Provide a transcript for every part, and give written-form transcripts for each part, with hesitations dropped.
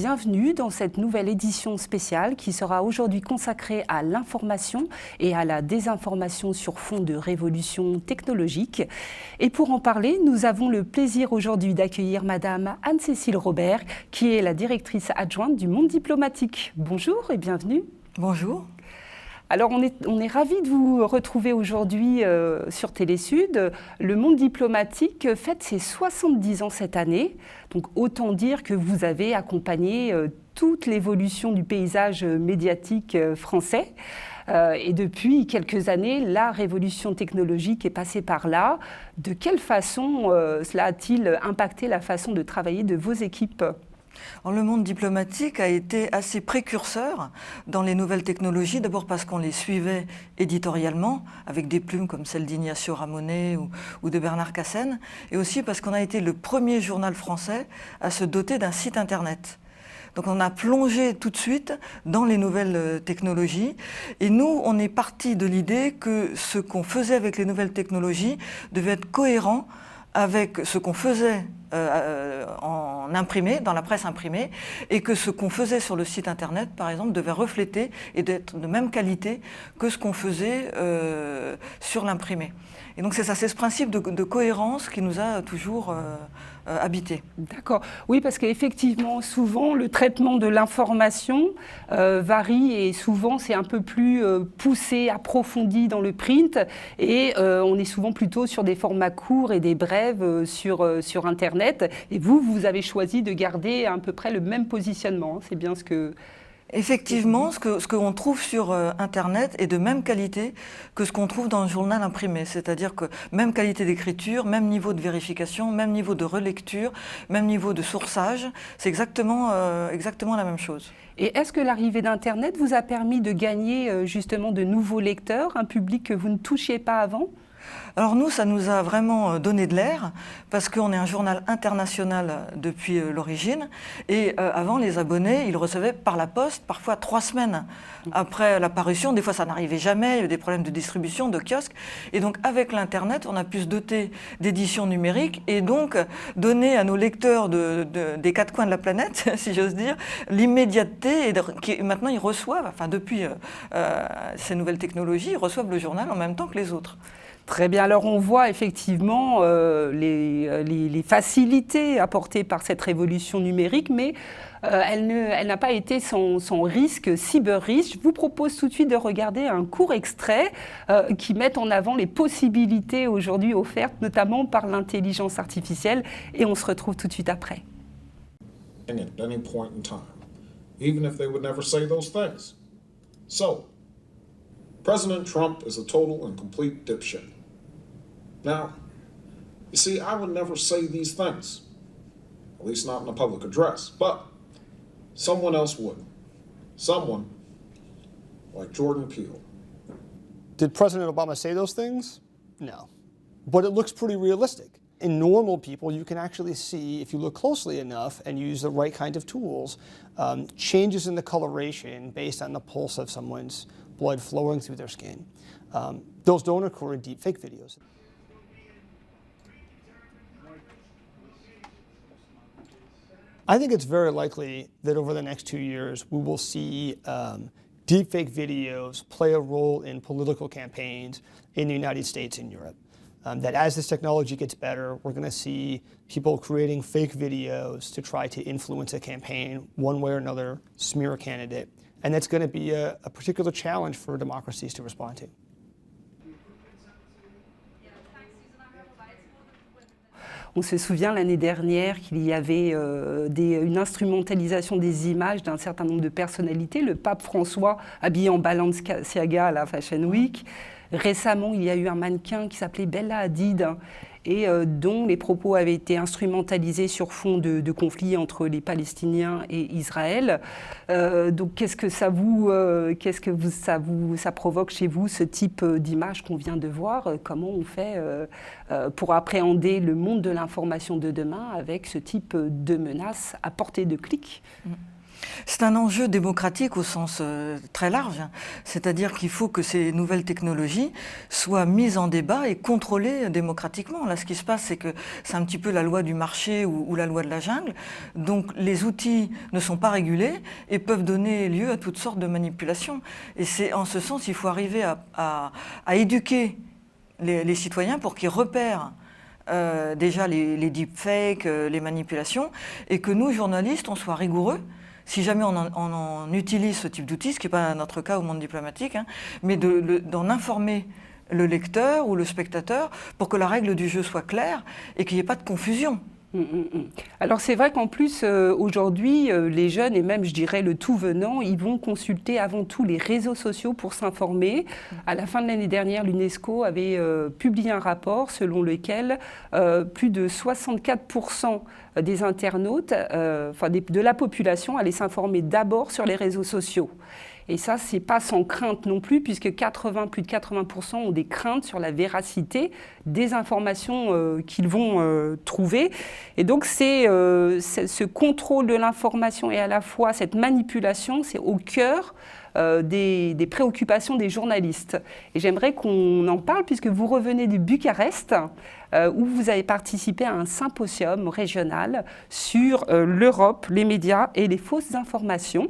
bienvenue dans cette nouvelle édition spéciale qui sera aujourd'hui consacrée à l'information et à la désinformation sur fond de révolution technologique. Et pour en parler, nous avons le plaisir aujourd'hui d'accueillir Madame Anne-Cécile Robert, qui est la directrice adjointe du Monde diplomatique. Bonjour et bienvenue. Bonjour. Alors on est ravis de vous retrouver aujourd'hui sur Télésud. Le Monde diplomatique fête ses 70 ans cette année. Donc autant dire que vous avez accompagné toute l'évolution du paysage médiatique français. Et depuis quelques années, la révolution technologique est passée par là. De quelle façon cela a-t-il impacté la façon de travailler de vos équipes ? Alors, le monde diplomatique a été assez précurseur dans les nouvelles technologies, d'abord parce qu'on les suivait éditorialement, avec des plumes comme celle d'Ignacio Ramonet ou de Bernard Cassen, et aussi parce qu'on a été le premier journal français à se doter d'un site internet. Donc on a plongé tout de suite dans les nouvelles technologies, et nous, on est parti de l'idée que ce qu'on faisait avec les nouvelles technologies devait être cohérent avec ce qu'on faisait en imprimé, dans la presse imprimée, et que ce qu'on faisait sur le site internet, par exemple, devait refléter et d'être de même qualité que ce qu'on faisait sur l'imprimé. Et donc c'est ça, c'est ce principe de cohérence qui nous a toujours habité. D'accord. Oui, parce qu'effectivement, souvent, le traitement de l'information varie et souvent, c'est un peu plus poussé, approfondi dans le print et on est souvent plutôt sur des formats courts et des brèves sur Internet. Et vous avez choisi de garder à peu près le même positionnement. C'est bien ce que... Effectivement, ce qu'on trouve sur Internet est de même qualité que ce qu'on trouve dans le journal imprimé. C'est-à-dire que même qualité d'écriture, même niveau de vérification, même niveau de relecture, même niveau de sourçage, c'est exactement la même chose. Et est-ce que l'arrivée d'Internet vous a permis de gagner justement de nouveaux lecteurs, un public que vous ne touchiez pas avant ? Alors nous, ça nous a vraiment donné de l'air parce qu'on est un journal international depuis l'origine et avant, les abonnés, ils recevaient par la poste parfois 3 semaines après la parution. Des fois, ça n'arrivait jamais, il y avait des problèmes de distribution, de kiosques. Et donc, avec l'Internet, on a pu se doter d'éditions numériques et donc donner à nos lecteurs des 4 coins de la planète, si j'ose dire, l'immédiateté. Et maintenant, ils reçoivent, enfin depuis ces nouvelles technologies, ils reçoivent le journal en même temps que les autres. Très bien. Alors, on voit effectivement les facilités apportées par cette révolution numérique, mais elle n'a pas été sans risque, cyber-risque. Je vous propose tout de suite de regarder un court extrait qui met en avant les possibilités aujourd'hui offertes, notamment par l'intelligence artificielle, et on se retrouve tout de suite après. At any point in time, even if they would never say those things. So, President Trump is a total and complete dipshit. Now, you see, I would never say these things, at least not in a public address, but someone else would. Someone like Jordan Peele. Did President Obama say those things? No. But it looks pretty realistic. In normal people, you can actually see, if you look closely enough and use the right kind of tools, changes in the coloration based on the pulse of someone's blood flowing through their skin. Those don't occur in deepfake videos. I think it's very likely that over the next 2 years, we will see deepfake videos play a role in political campaigns in the United States and Europe. That as this technology gets better, we're going to see people creating fake videos to try to influence a campaign one way or another, smear a candidate. And that's going to be a particular challenge for democracies to respond to. On se souvient l'année dernière qu'il y avait une instrumentalisation des images d'un certain nombre de personnalités. Le pape François habillé en Balenciaga à la Fashion Week. Récemment, il y a eu un mannequin qui s'appelait Bella Hadid et dont les propos avaient été instrumentalisés sur fond de conflit entre les Palestiniens et Israël. Donc, qu'est-ce que ça provoque chez vous, ce type d'image qu'on vient de voir ? Comment on fait pour appréhender le monde de l'information de demain avec ce type de menaces à portée de clic ? C'est un enjeu démocratique au sens très large, hein. C'est-à-dire qu'il faut que ces nouvelles technologies soient mises en débat et contrôlées démocratiquement. Là, ce qui se passe, c'est que c'est un petit peu la loi du marché ou la loi de la jungle. Donc les outils ne sont pas régulés et peuvent donner lieu à toutes sortes de manipulations. Et c'est en ce sens qu'il faut arriver à éduquer les citoyens pour qu'ils repèrent déjà les deepfakes, les manipulations, et que nous, journalistes, on soit rigoureux. Si jamais on en utilise ce type d'outils, ce qui n'est pas notre cas au monde diplomatique, hein, mais d'en informer le lecteur ou le spectateur pour que la règle du jeu soit claire et qu'il n'y ait pas de confusion. Alors c'est vrai qu'en plus, aujourd'hui, les jeunes, et même je dirais le tout venant, ils vont consulter avant tout les réseaux sociaux pour s'informer. À la fin de l'année dernière, l'UNESCO avait publié un rapport selon lequel plus de 64% des internautes, de la population, allaient s'informer d'abord sur les réseaux sociaux. Et ça, c'est pas sans crainte non plus, puisque plus de 80% ont des craintes sur la véracité des informations qu'ils vont trouver. Et donc, ce contrôle de l'information et à la fois cette manipulation, c'est au cœur des préoccupations des journalistes. Et j'aimerais qu'on en parle, puisque vous revenez de Bucarest, où vous avez participé à un symposium régional sur l'Europe, les médias et les fausses informations.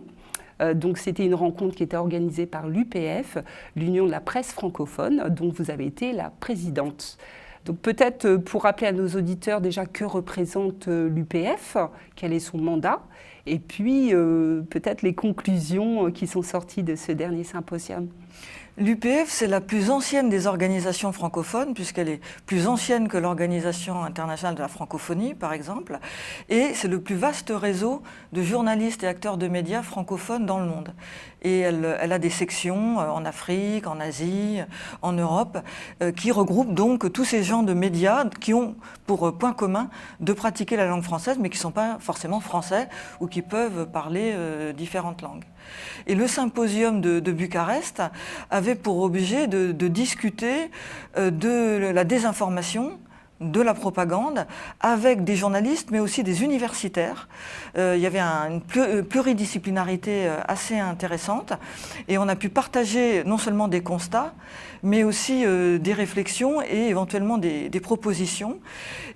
Donc c'était une rencontre qui était organisée par l'UPF, l'Union de la presse francophone, dont vous avez été la présidente. Donc peut-être pour rappeler à nos auditeurs déjà que représente l'UPF, quel est son mandat, et puis peut-être les conclusions qui sont sorties de ce dernier symposium. L'UPF, c'est la plus ancienne des organisations francophones, puisqu'elle est plus ancienne que l'Organisation internationale de la francophonie, par exemple, et c'est le plus vaste réseau de journalistes et acteurs de médias francophones dans le monde. Et elle a des sections en Afrique, en Asie, en Europe, qui regroupent donc tous ces gens de médias qui ont pour point commun de pratiquer la langue française, mais qui ne sont pas forcément français ou qui peuvent parler différentes langues. Et le symposium de Bucarest avait pour objet de discuter de la désinformation, de la propagande, avec des journalistes, mais aussi des universitaires. Il y avait une pluridisciplinarité assez intéressante, et on a pu partager non seulement des constats, mais aussi des réflexions et éventuellement des propositions.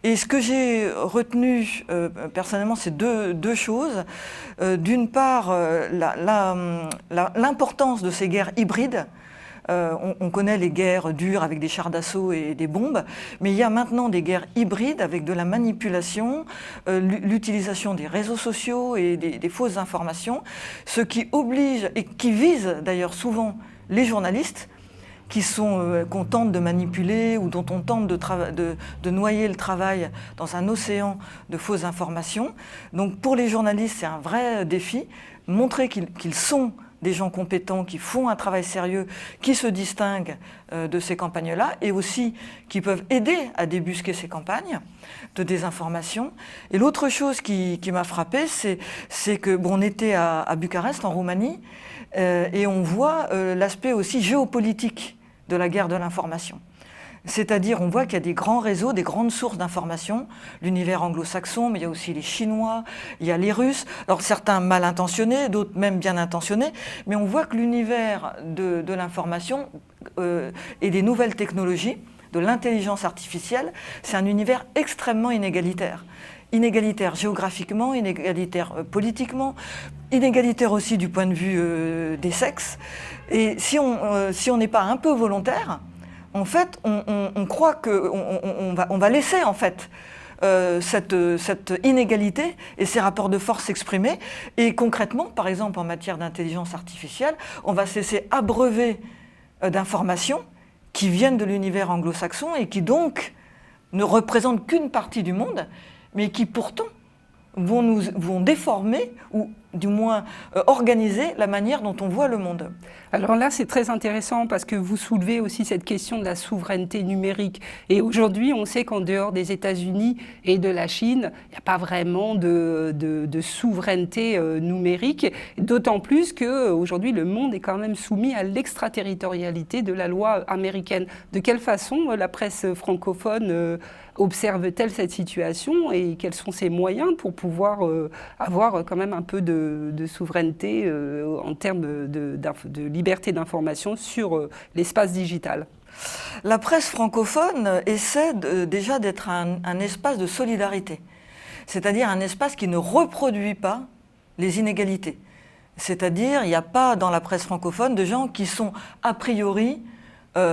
Et ce que j'ai retenu personnellement, c'est deux choses. D'une part, l'importance de ces guerres hybrides. On connaît les guerres dures avec des chars d'assaut et des bombes, mais il y a maintenant des guerres hybrides avec de la manipulation, l'utilisation des réseaux sociaux et des fausses informations, ce qui oblige et qui vise d'ailleurs souvent les journalistes qu'on tente de manipuler ou dont on tente de noyer le travail dans un océan de fausses informations. Donc pour les journalistes, c'est un vrai défi, montrer qu'ils sont des gens compétents qui font un travail sérieux, qui se distinguent de ces campagnes-là et aussi qui peuvent aider à débusquer ces campagnes de désinformation. Et l'autre chose qui m'a frappée, c'est que on était à Bucarest, en Roumanie, et on voit l'aspect aussi géopolitique de la guerre de l'information. C'est-à-dire, on voit qu'il y a des grands réseaux, des grandes sources d'information, l'univers anglo-saxon, mais il y a aussi les Chinois, il y a les Russes, alors certains mal intentionnés, d'autres même bien intentionnés, mais on voit que l'univers de l'information et des nouvelles technologies, de l'intelligence artificielle, c'est un univers extrêmement inégalitaire. Inégalitaire géographiquement, inégalitaire politiquement, inégalitaire aussi du point de vue des sexes. Et si on n'est pas un peu volontaire, en fait, on croit qu'on va laisser en fait cette inégalité et ces rapports de force s'exprimer. Et concrètement, par exemple, en matière d'intelligence artificielle, on va se laisser abreuver d'informations qui viennent de l'univers anglo-saxon et qui donc ne représentent qu'une partie du monde, mais qui pourtant vont déformer ou du moins organiser la manière dont on voit le monde. Alors là, c'est très intéressant parce que vous soulevez aussi cette question de la souveraineté numérique. Et aujourd'hui, on sait qu'en dehors des États-Unis et de la Chine, il n'y a pas vraiment de souveraineté numérique, d'autant plus qu'aujourd'hui, le monde est quand même soumis à l'extraterritorialité de la loi américaine. De quelle façon la presse francophone observe-t-elle cette situation et quels sont ses moyens pour pouvoir avoir quand même un peu de de souveraineté en termes de liberté d'information sur l'espace digital. La presse francophone essaie déjà d'être un espace de solidarité, c'est-à-dire un espace qui ne reproduit pas les inégalités. C'est-à-dire, il n'y a pas dans la presse francophone de gens qui sont a priori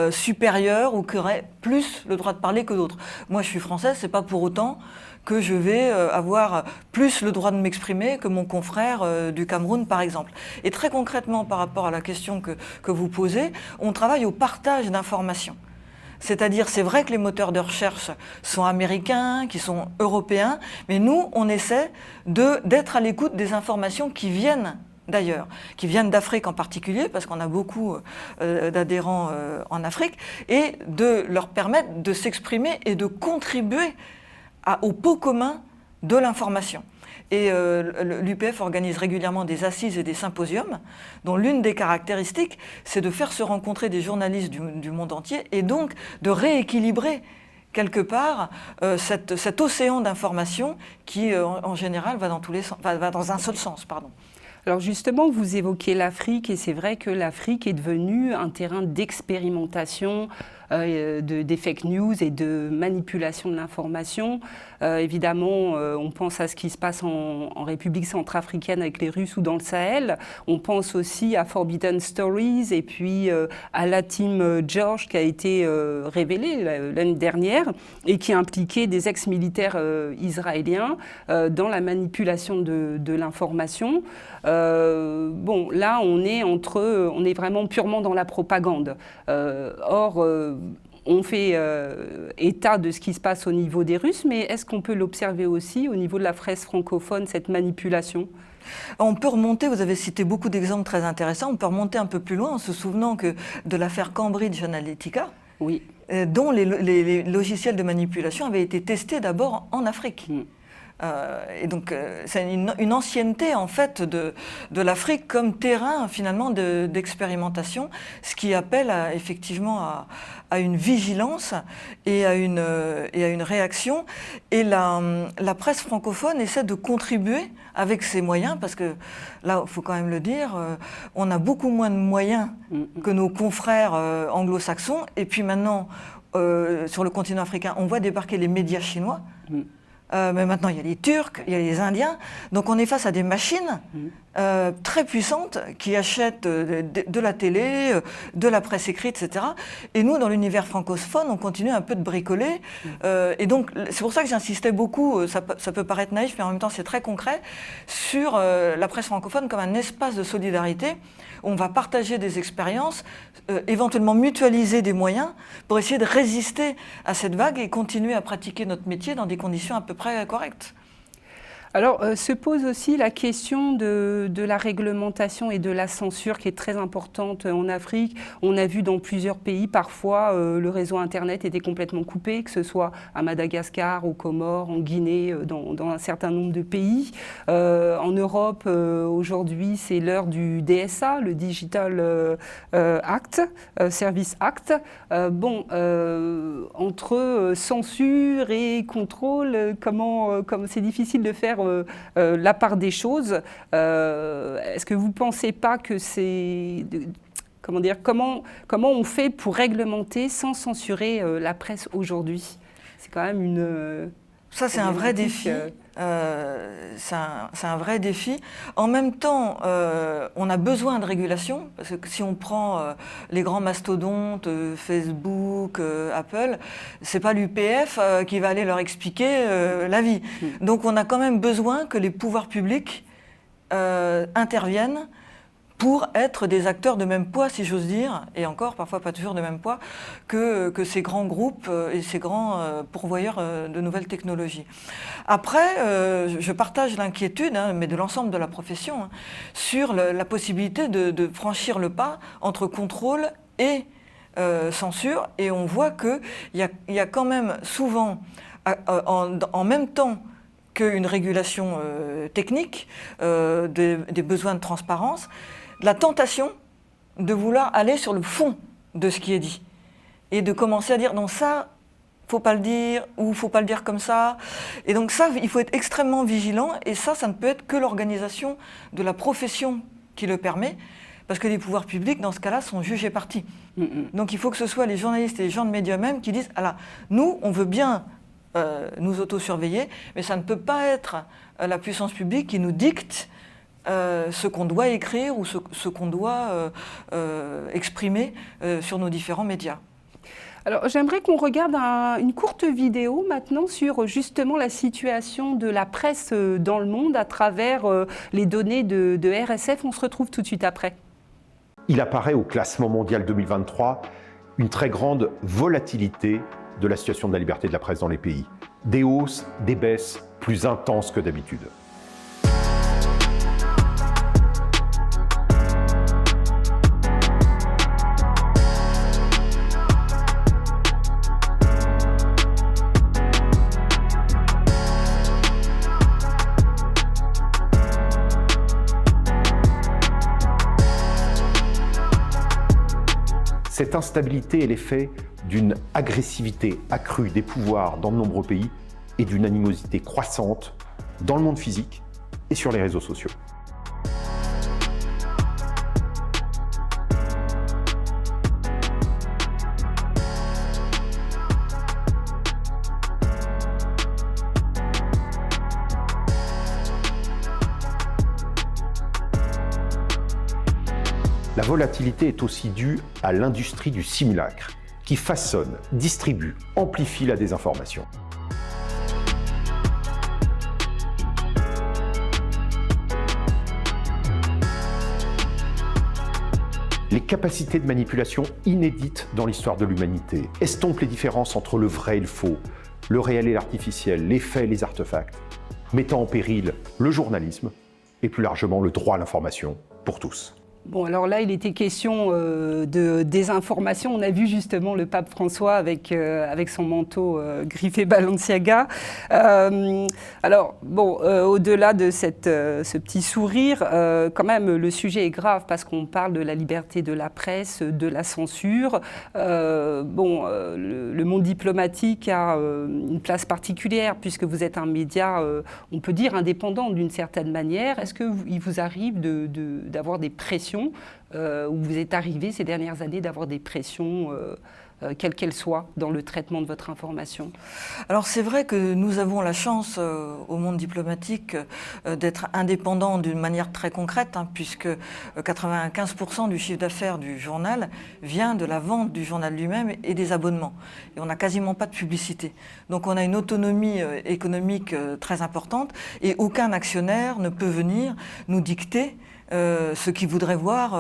supérieurs ou qui auraient plus le droit de parler que d'autres. Moi, je suis française, c'est pas pour autant que je vais avoir plus le droit de m'exprimer que mon confrère du Cameroun, par exemple. Et très concrètement, par rapport à la question que vous posez, on travaille au partage d'informations. C'est-à-dire, c'est vrai que les moteurs de recherche sont américains, qui sont européens, mais nous, on essaie d'être à l'écoute des informations qui viennent d'ailleurs, qui viennent d'Afrique en particulier, parce qu'on a beaucoup d'adhérents en Afrique, et de leur permettre de s'exprimer et de contribuer au pot commun de l'information. Et l'UPF organise régulièrement des assises et des symposiums, dont l'une des caractéristiques, c'est de faire se rencontrer des journalistes du monde entier, et donc de rééquilibrer quelque part cet océan d'informations qui, en général, va dans un seul sens. Pardon. Alors justement, vous évoquez l'Afrique, et c'est vrai que l'Afrique est devenue un terrain d'expérimentation des fake news et de manipulation de l'information. Évidemment, on pense à ce qui se passe en République centrafricaine avec les Russes ou dans le Sahel. On pense aussi à Forbidden Stories et puis à la team George qui a été révélée l'année dernière et qui impliquait des ex-militaires israéliens dans la manipulation de l'information. Bon, là, on est vraiment purement dans la propagande. Or, on fait état de ce qui se passe au niveau des Russes, mais est-ce qu'on peut l'observer aussi au niveau de la presse francophone, cette manipulation ? On peut remonter, vous avez cité beaucoup d'exemples très intéressants, on peut remonter un peu plus loin en se souvenant que de l'affaire Cambridge Analytica, oui. Dont les logiciels de manipulation avaient été testés d'abord en Afrique. Et donc, c'est une ancienneté, en fait, de l'Afrique comme terrain, finalement, d'expérimentation, ce qui appelle effectivement à une vigilance et à une réaction. Et la presse francophone essaie de contribuer avec ses moyens, parce que, là, il faut quand même le dire, on a beaucoup moins de moyens que nos confrères anglo-saxons. Et puis maintenant, sur le continent africain, on voit débarquer les médias chinois. Mais maintenant, il y a les Turcs, il y a les Indiens. Donc on est face à des machines très puissantes qui achètent de la télé, de la presse écrite, etc. Et nous, dans l'univers francophone, on continue un peu de bricoler. Et donc, c'est pour ça que j'insistais beaucoup, ça peut paraître naïf, mais en même temps, c'est très concret, sur la presse francophone comme un espace de solidarité où on va partager des expériences, éventuellement mutualiser des moyens pour essayer de résister à cette vague et continuer à pratiquer notre métier dans des conditions à peu près correctes. Alors, se pose aussi la question de la réglementation et de la censure qui est très importante en Afrique. On a vu dans plusieurs pays, parfois, le réseau Internet était complètement coupé, que ce soit à Madagascar, aux Comores, en Guinée, dans un certain nombre de pays. En Europe, aujourd'hui, c'est l'heure du DSA, le Digital Act, Service Act. Entre censure et contrôle, comment c'est difficile de faire la part des choses. Est-ce que vous ne pensez pas que c'est... Comment on fait pour réglementer sans censurer la presse aujourd'hui ? C'est quand même une... Ça, c'est un vrai défi. C'est un vrai défi. En même temps, on a besoin de régulation, parce que si on prend les grands mastodontes, Facebook, Apple, c'est pas l'UPF qui va aller leur expliquer la vie. Donc on a quand même besoin que les pouvoirs publics interviennent pour être des acteurs de même poids, si j'ose dire, et encore, parfois pas toujours de même poids, que ces grands groupes et ces grands pourvoyeurs de nouvelles technologies. Après, je partage l'inquiétude, mais de l'ensemble de la profession, sur la possibilité de franchir le pas entre contrôle et censure, et on voit qu'il y a quand même souvent, en même temps, qu'une régulation technique, des besoins de transparence, la tentation de vouloir aller sur le fond de ce qui est dit et de commencer à dire non, ça faut pas le dire, ou faut pas le dire comme ça. Et donc ça, il faut être extrêmement vigilant, et ça ne peut être que l'organisation de la profession qui le permet, parce que les pouvoirs publics, dans ce cas-là, sont jugés partis. Donc il faut que ce soit les journalistes et les gens de médias même qui disent « Ah là, nous, on veut bien nous autosurveiller, mais ça ne peut pas être la puissance publique qui nous dicte ce qu'on doit écrire ou ce qu'on doit exprimer sur nos différents médias. » Alors, j'aimerais qu'on regarde une courte vidéo maintenant sur justement la situation de la presse dans le monde à travers les données de RSF. On se retrouve tout de suite après. Il apparaît au classement mondial 2023 une très grande volatilité de la situation de la liberté de la presse dans les pays. Des hausses, des baisses plus intenses que d'habitude. Cette instabilité est l'effet d'une agressivité accrue des pouvoirs dans de nombreux pays et d'une animosité croissante dans le monde physique et sur les réseaux sociaux. La volatilité est aussi due à l'industrie du simulacre, qui façonne, distribue, amplifie la désinformation. Les capacités de manipulation inédites dans l'histoire de l'humanité estompent les différences entre le vrai et le faux, le réel et l'artificiel, les faits et les artefacts, mettant en péril le journalisme et plus largement le droit à l'information pour tous. Bon, alors là, il était question de désinformation. On a vu justement le pape François avec son manteau griffé Balenciaga. Alors, bon, au-delà de ce petit sourire, quand même, le sujet est grave parce qu'on parle de la liberté de la presse, de la censure. Le monde diplomatique a une place particulière puisque vous êtes un média, on peut dire, indépendant d'une certaine manière. Est-ce qu'il vous arrive d'avoir des pressions où vous êtes arrivé ces dernières années d'avoir des pressions, quelles qu'elles soient, dans le traitement de votre information? Alors c'est vrai que nous avons la chance au monde diplomatique d'être indépendants d'une manière très concrète, puisque 95% du chiffre d'affaires du journal vient de la vente du journal lui-même et des abonnements. Et on n'a quasiment pas de publicité. Donc on a une autonomie économique très importante et aucun actionnaire ne peut venir nous dicter ce qu'ils voudraient voir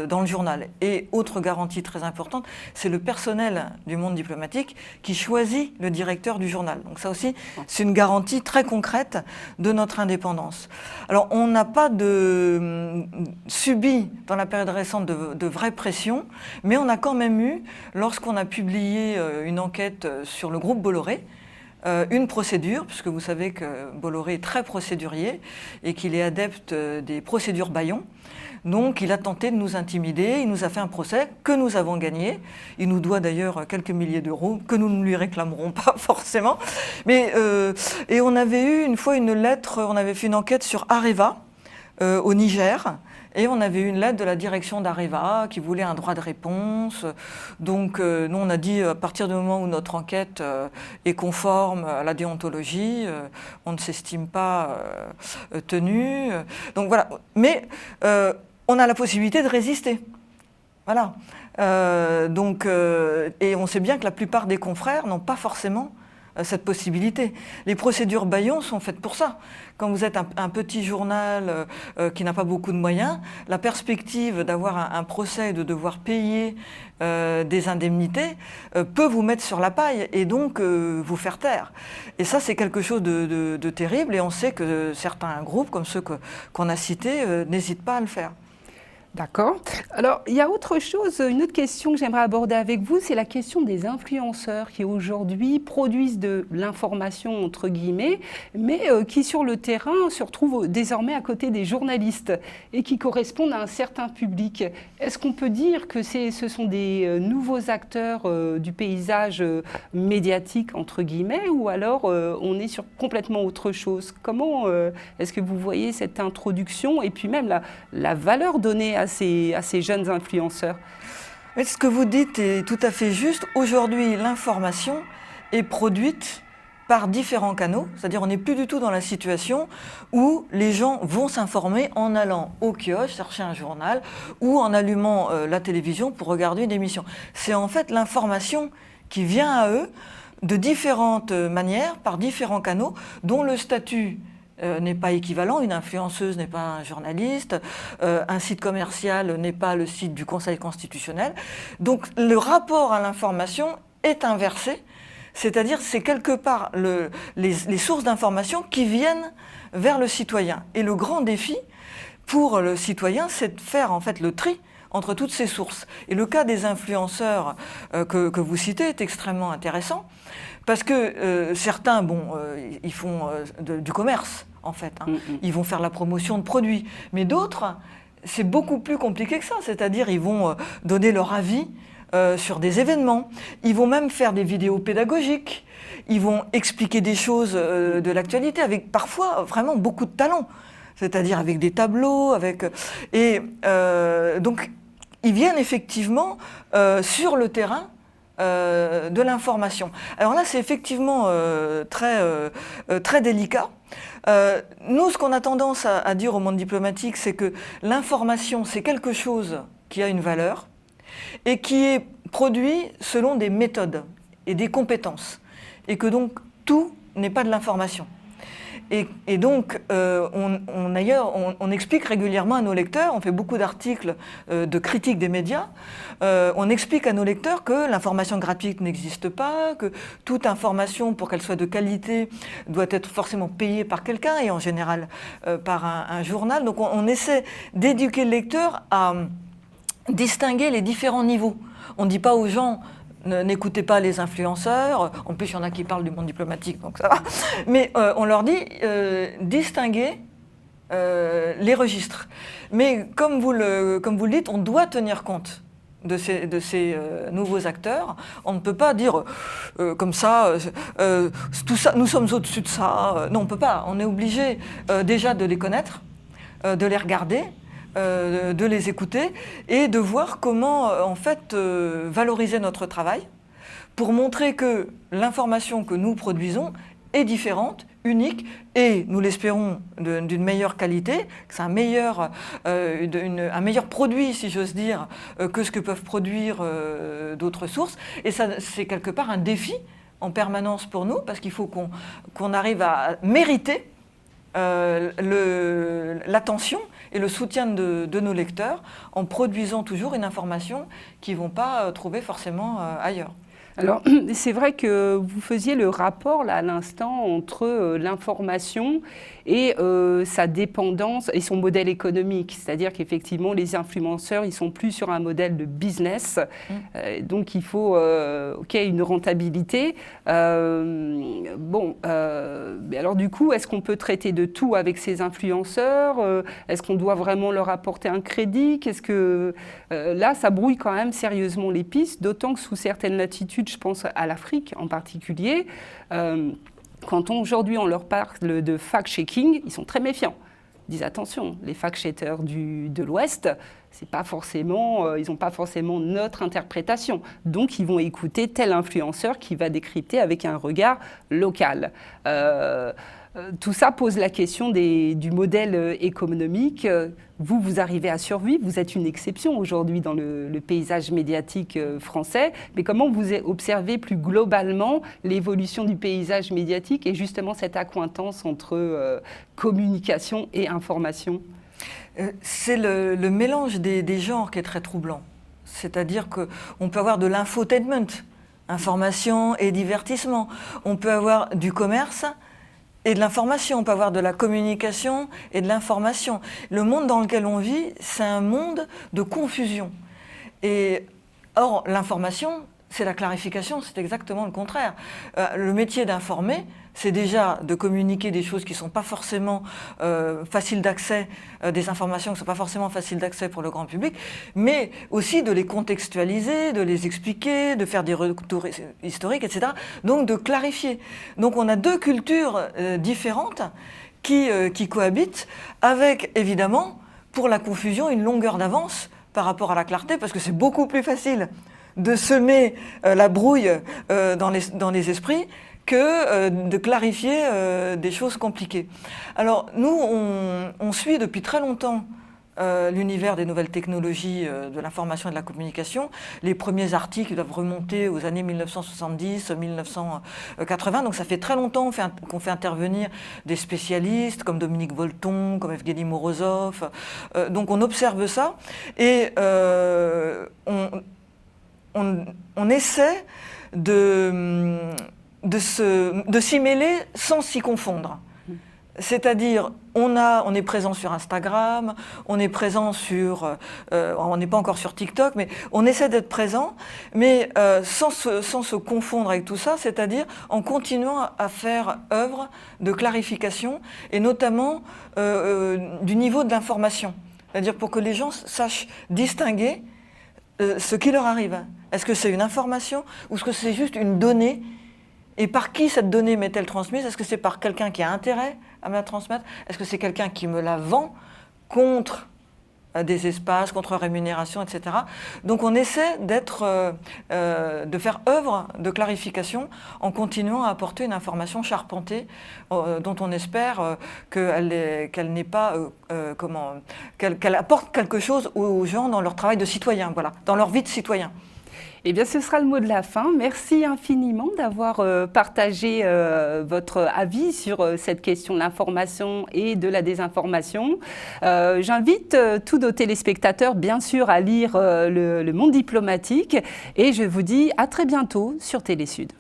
dans le journal. Et autre garantie très importante, c'est le personnel du monde diplomatique qui choisit le directeur du journal. Donc ça aussi, c'est une garantie très concrète de notre indépendance. Alors on n'a pas subi dans la période récente de vraies pressions, mais on a quand même eu, lorsqu'on a publié une enquête sur le groupe Bolloré, une procédure, puisque vous savez que Bolloré est très procédurier et qu'il est adepte des procédures bâillons. Donc il a tenté de nous intimider, il nous a fait un procès que nous avons gagné. Il nous doit d'ailleurs quelques milliers d'euros que nous ne lui réclamerons pas forcément. Mais, et on avait eu une fois une lettre, on avait fait une enquête sur Areva au Niger. Et on avait eu une lettre de la direction d'Areva qui voulait un droit de réponse. Donc nous on a dit à partir du moment où notre enquête est conforme à la déontologie, on ne s'estime pas tenu. Donc voilà. Mais on a la possibilité de résister. Voilà. Et on sait bien que la plupart des confrères n'ont pas forcément cette possibilité. Les procédures bâillons sont faites pour ça. Quand vous êtes un petit journal qui n'a pas beaucoup de moyens, la perspective d'avoir un procès et de devoir payer des indemnités peut vous mettre sur la paille et donc vous faire taire. Et ça, c'est quelque chose de terrible et on sait que certains groupes, comme ceux qu'on a cités, n'hésitent pas à le faire. D'accord. Alors, il y a autre chose, une autre question que j'aimerais aborder avec vous, c'est la question des influenceurs qui aujourd'hui produisent de l'information, entre guillemets, mais qui sur le terrain se retrouvent désormais à côté des journalistes et qui correspondent à un certain public. Est-ce qu'on peut dire que ce sont des nouveaux acteurs du paysage médiatique, entre guillemets, ou alors on est sur complètement autre chose? Comment est-ce que vous voyez cette introduction et puis même la valeur donnée à ces jeunes influenceurs? Mais ce que vous dites est tout à fait juste. Aujourd'hui, l'information est produite par différents canaux, c'est-à-dire on n'est plus du tout dans la situation où les gens vont s'informer en allant au kiosque, chercher un journal, ou en allumant la télévision pour regarder une émission. C'est en fait l'information qui vient à eux de différentes manières, par différents canaux, dont le statut n'est pas équivalent. Une influenceuse n'est pas un journaliste, un site commercial n'est pas le site du Conseil constitutionnel. Donc le rapport à l'information est inversé, c'est-à-dire c'est quelque part les sources d'information qui viennent vers le citoyen. Et le grand défi pour le citoyen, c'est de faire en fait le tri entre toutes ces sources. Et le cas des influenceurs que vous citez est extrêmement intéressant, parce que certains, ils font du commerce, en fait. Hein. Ils vont faire la promotion de produits. Mais d'autres, c'est beaucoup plus compliqué que ça. C'est-à-dire, ils vont donner leur avis sur des événements. Ils vont même faire des vidéos pédagogiques. Ils vont expliquer des choses de l'actualité avec parfois vraiment beaucoup de talent. C'est-à-dire avec des tableaux, donc ils viennent effectivement sur le terrain de l'information. Alors là, c'est effectivement très délicat. Nous, ce qu'on a tendance à dire au monde diplomatique, c'est que l'information, c'est quelque chose qui a une valeur et qui est produit selon des méthodes et des compétences. Et que donc, tout n'est pas de l'information. Et donc, on explique régulièrement à nos lecteurs, on fait beaucoup d'articles de critique des médias, on explique à nos lecteurs que l'information gratuite n'existe pas, que toute information, pour qu'elle soit de qualité, doit être forcément payée par quelqu'un, et en général par un journal. Donc on essaie d'éduquer le lecteur à distinguer les différents niveaux. On ne dit pas aux gens... N'écoutez pas les influenceurs, en plus il y en a qui parlent du monde diplomatique, donc ça va. Mais on leur dit distinguer les registres. Mais comme vous le dites, on doit tenir compte de ces nouveaux acteurs. On ne peut pas dire comme ça, tout ça, nous sommes au-dessus de ça. Non, on ne peut pas. On est obligé déjà de les connaître, de les regarder, de les écouter et de voir comment en fait valoriser notre travail pour montrer que l'information que nous produisons est différente, unique et, nous l'espérons, d'une meilleure qualité, que c'est un meilleur produit, si j'ose dire, que ce que peuvent produire d'autres sources. Et ça, c'est quelque part un défi en permanence pour nous, parce qu'il faut qu'on arrive à mériter l'attention et le soutien de nos lecteurs en produisant toujours une information qu'ils ne vont pas trouver forcément ailleurs. Alors, c'est vrai que vous faisiez le rapport là, à l'instant entre l'information et sa dépendance et son modèle économique. C'est-à-dire qu'effectivement, les influenceurs, ils sont plus sur un modèle de business. Donc, il faut une rentabilité. Mais alors du coup, est-ce qu'on peut traiter de tout avec ces influenceurs? Est-ce qu'on doit vraiment leur apporter un crédit? Qu'est-ce que là, ça brouille quand même sérieusement les pistes, d'autant que sous certaines latitudes, je pense à l'Afrique en particulier, quand aujourd'hui on leur parle de fact-checking, ils sont très méfiants. Ils disent attention, les fact-checkers de l'Ouest, c'est pas forcément, ils n'ont pas forcément notre interprétation. Donc ils vont écouter tel influenceur qui va décrypter avec un regard local. Tout ça pose la question du modèle économique. Vous arrivez à survivre, vous êtes une exception aujourd'hui dans le paysage médiatique français, mais comment vous observez plus globalement l'évolution du paysage médiatique et justement cette accointance entre communication et information? C'est le mélange des genres qui est très troublant. C'est-à-dire qu'on peut avoir de l'infotainment, information et divertissement. On peut avoir du commerce et de l'information. On peut avoir de la communication et de l'information. Le monde dans lequel on vit, c'est un monde de confusion. Et or, l'information, c'est la clarification, c'est exactement le contraire. Le métier d'informer, c'est déjà de communiquer des choses qui ne sont pas forcément faciles d'accès, des informations qui ne sont pas forcément faciles d'accès pour le grand public, mais aussi de les contextualiser, de les expliquer, de faire des retours historiques, etc. Donc de clarifier. Donc on a deux cultures différentes qui cohabitent, avec évidemment, pour la confusion, une longueur d'avance par rapport à la clarté, parce que c'est beaucoup plus facile de semer la brouille dans les esprits que de clarifier des choses compliquées. Alors nous, on suit depuis très longtemps l'univers des nouvelles technologies de l'information et de la communication. Les premiers articles doivent remonter aux années 1970-1980, donc ça fait très longtemps qu'on fait intervenir des spécialistes comme Dominique Volton, comme Evgeny Morozov. Donc on observe ça et on essaie de s'y mêler sans s'y confondre. C'est-à-dire, on est présent sur Instagram, on est présent sur... on n'est pas encore sur TikTok, mais on essaie d'être présent, mais sans se confondre avec tout ça, c'est-à-dire en continuant à faire œuvre de clarification, et notamment du niveau de l'information. C'est-à-dire pour que les gens sachent distinguer ce qui leur arrive. Est-ce que c'est une information ou est-ce que c'est juste une donnée? Et par qui cette donnée m'est-elle transmise? Est-ce que c'est par quelqu'un qui a intérêt à me la transmettre? Est-ce que c'est quelqu'un qui me la vend contre des espaces, contre rémunération, etc. Donc on essaie de faire œuvre de clarification en continuant à apporter une information charpentée dont on espère qu'elle n'est pas, qu'elle apporte quelque chose aux gens dans leur travail de citoyen, voilà, dans leur vie de citoyen. Eh bien, ce sera le mot de la fin. Merci infiniment d'avoir partagé votre avis sur cette question de l'information et de la désinformation. J'invite tous nos téléspectateurs, bien sûr, à lire le Monde diplomatique et je vous dis à très bientôt sur Télésud.